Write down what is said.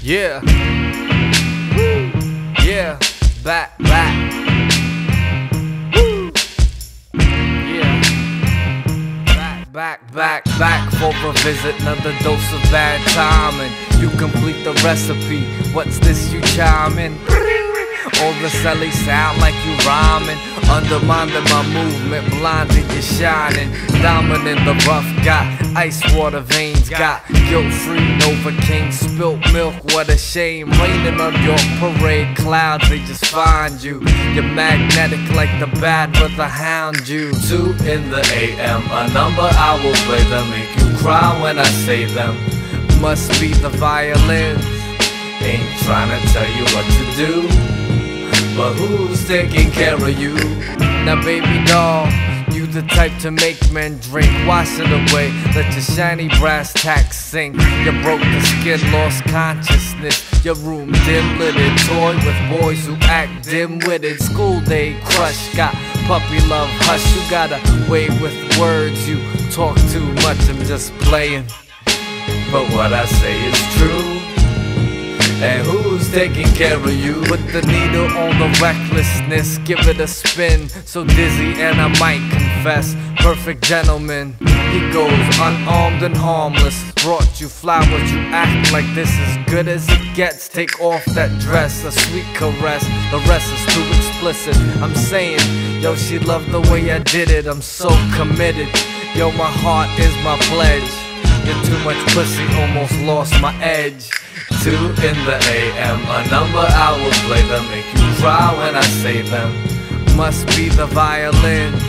Yeah, yeah, back. Woo. Yeah, back for a visit. Another dose of bad timing. You complete the recipe. What's this you chiming? All the celly sound like you rhyming, undermining my movement, blinding you shining. Diamond in the rough, got ice water veins, got guilt-free Novocaine, spilt milk, what a shame. Raining on your parade clouds, they just find you. You're magnetic like the bad brother hound you. 2 in the AM, a number I will play them, make you cry when I say them. Must be the violins, ain't trying to tell you what to do, but who's taking care of you? Now baby doll, you the type to make men drink. Wash it away, let your shiny brass tacks sink. You broke the skin, lost consciousness. Your room dim-litted, toy with boys who act dim-witted. School day crush, got puppy love hush. You got a way with words, you talk too much, I'm just playing, but what I say is true. And who's taking care of you? Put the needle on the recklessness, give it a spin. So dizzy and I might confess, perfect gentleman. He goes unarmed and harmless. Brought you flowers, you act like this is good as it gets. Take off that dress, a sweet caress. The rest is too explicit. I'm saying, yo, she loved the way I did it. I'm so committed. Yo, my heart is my pledge. You're too much pussy, almost lost my edge. 2 in the AM, a number I will play them, make you cry when I say them. Must be the violin.